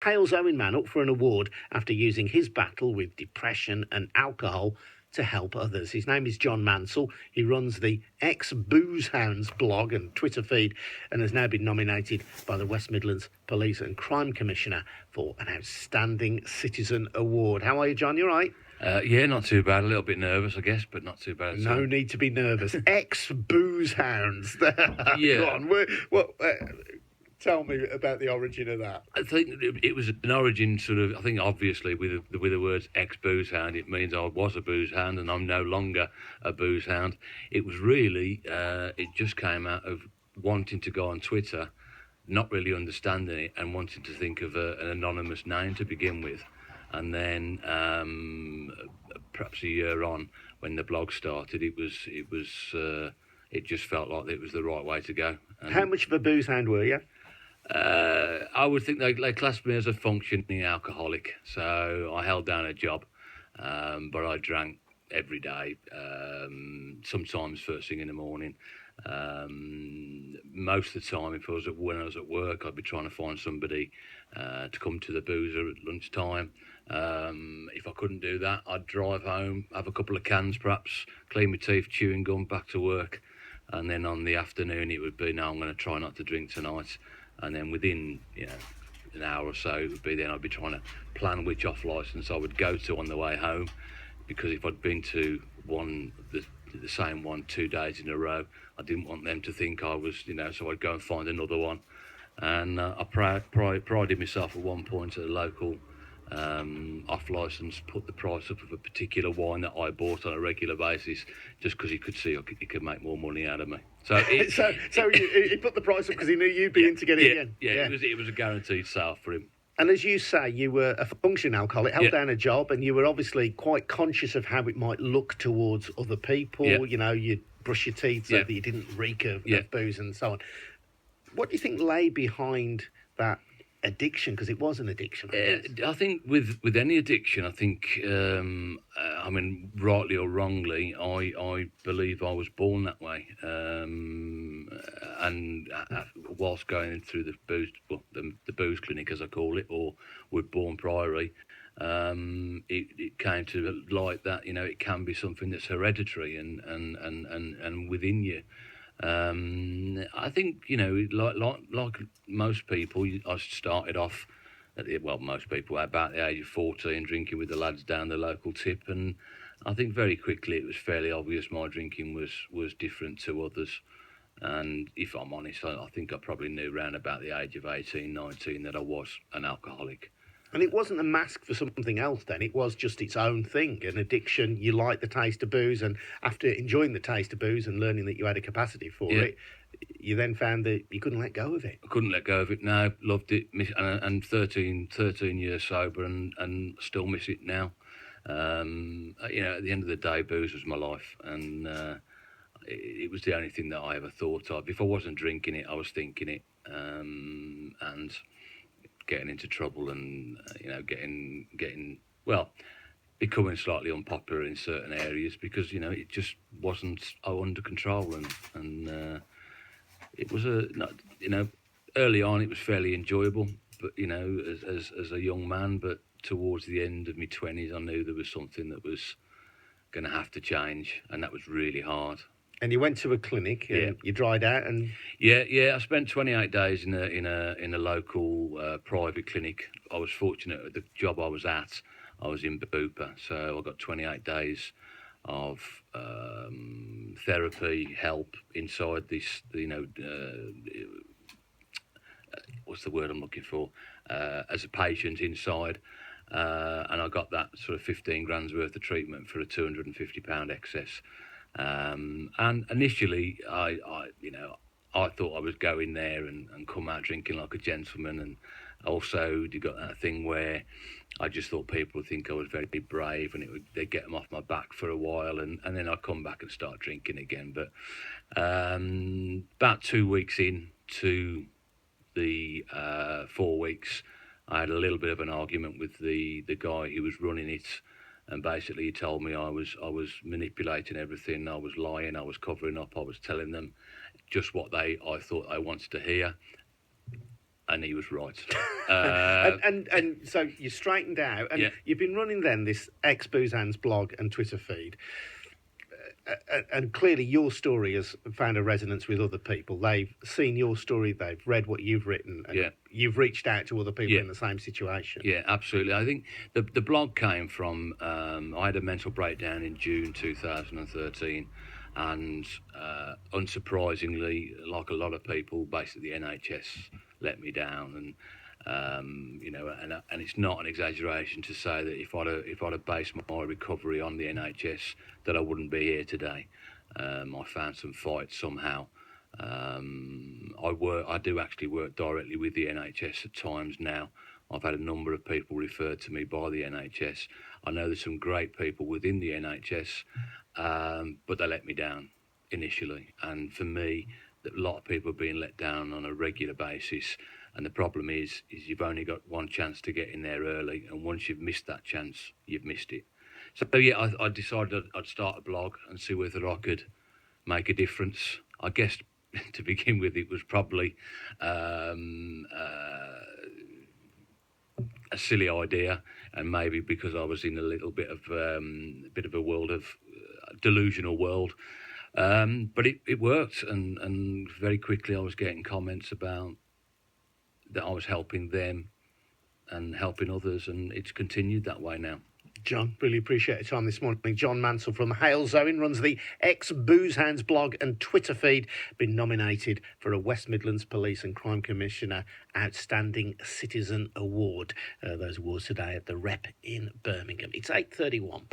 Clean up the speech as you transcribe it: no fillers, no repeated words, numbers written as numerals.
Hales Owen Man up for an award after using his battle with depression and alcohol to help others. His name is John Mansell. He runs the Ex-Booze Hounds blog and Twitter feed and has now been nominated by the West Midlands Police and Crime Commissioner for an Outstanding Citizen Award. How are you, John? You all right? Yeah, not too bad. A little bit nervous, I guess, but not too bad at all. No need to be nervous. Ex-Booze Hounds. Yeah. Go on. Tell me about the origin of that. I think it was an origin sort of, I think obviously with the words ex-booze hound, it means I was a booze hound and I'm no longer a booze hound. It was really, it just came out of wanting to go on Twitter, not really understanding it and wanting to think of an anonymous name to begin with. And then perhaps a year on when the blog started, it just felt like it was the right way to go. And How much of a booze hound were you? I would think they classed me as a functioning alcoholic, so I held down a job, but I drank every day, sometimes first thing in the morning. Most of the time, when I was at work, I'd be trying to find somebody to come to the boozer at lunchtime. If I couldn't do that, I'd drive home, have a couple of cans perhaps, clean my teeth, chewing gum, back to work. And then on the afternoon, it would be, no, I'm going to try not to drink tonight. And then within, an hour or so, it would be then I'd be trying to plan which off licence I would go to on the way home, because if I'd been to the same one 2 days in a row, I didn't want them to think I was, so I'd go and find another one. And I prided myself at one point at a local off licence, put the price up of a particular wine that I bought on a regular basis, just because he could see he could make more money out of me. So he put the price up because he knew you'd be in to get it again. Yeah, it was a guaranteed sale for him. And as you say, you were a functioning alcoholic, held down a job, and you were obviously quite conscious of how it might look towards other people. Yeah. You'd brush your teeth so that you didn't reek of booze and so on. What do you think lay behind that addiction? Because it was an addiction. I think with any addiction, I think, rightly or wrongly, I believe I was born that way. And whilst going through the booze clinic, as I call it, or Woodbourne Priory, it came to light that it can be something that's hereditary and within you. I think like most people, I started off most people about the age of 14 drinking with the lads down the local tip, and I think very quickly it was fairly obvious my drinking was different to others. And if I'm honest, I think I probably knew around about the age of 18, 19 that I was an alcoholic. And it wasn't a mask for something else then, it was just its own thing, an addiction. You liked the taste of booze, and after enjoying the taste of booze and learning that you had a capacity for it, you then found that you couldn't let go of it. I couldn't let go of it, no, loved it, and 13 years sober and still miss it now. At the end of the day, booze was my life, and it was the only thing that I ever thought of. If I wasn't drinking it, I was thinking it, and getting into trouble and becoming slightly unpopular in certain areas because it just wasn't under control, and it was early on it was fairly enjoyable, but as a young man, but towards the end of my 20s I knew there was something that was going to have to change, and that was really hard. And you went to a clinic and you dried out and... Yeah, I spent 28 days in a local private clinic. I was fortunate at the job I was at. I was in Bupa, so I got 28 days of therapy, help inside this, what's the word I'm looking for? As a patient inside. And I got that sort of 15 grand's worth of treatment for a £250 excess. And initially, I thought I was going there and come out drinking like a gentleman, and also you got that thing where I just thought people would think I was very brave, and they'd get them off my back for a while, and then I'd come back and start drinking again. But about 2 weeks into the 4 weeks, I had a little bit of an argument with the guy who was running it. And basically he told me I was manipulating everything, I was lying, I was covering up, I was telling them just what I thought I wanted to hear. And he was right. And so you straightened out, and Yeah. you've been running then this ex Booze Hands blog and Twitter feed. And clearly your story has found a resonance with other people. They've seen your story, they've read what you've written, and Yeah. you've reached out to other people Yeah. in the same situation. Yeah, absolutely. I think the blog came from I had a mental breakdown in June 2013, and unsurprisingly, like a lot of people, basically the NHS let me down, and and it's not an exaggeration to say that if I'd have based my recovery on the NHS, that I wouldn't be here today. I found some fight somehow. I do actually work directly with the NHS at times now. I've had a number of people referred to me by the NHS. I know there's some great people within the NHS, but they let me down initially. And for me, a lot of people are being let down on a regular basis. And the problem is you've only got one chance to get in there early, and once you've missed that chance, you've missed it. So yeah, I decided I'd start a blog and see whether I could make a difference. I guess to begin with, it was probably a silly idea, and maybe because I was in a little bit of a world of delusional world. But it worked, and very quickly I was getting comments about that I was helping them and helping others, and it's continued that way now. John, really appreciate your time this morning. John Mansell from Halesowen runs the ex Booze Hounds blog and Twitter feed. Been nominated for a West Midlands Police and Crime Commissioner Outstanding Citizen Award. Those awards today at the Rep in Birmingham. It's 8:31.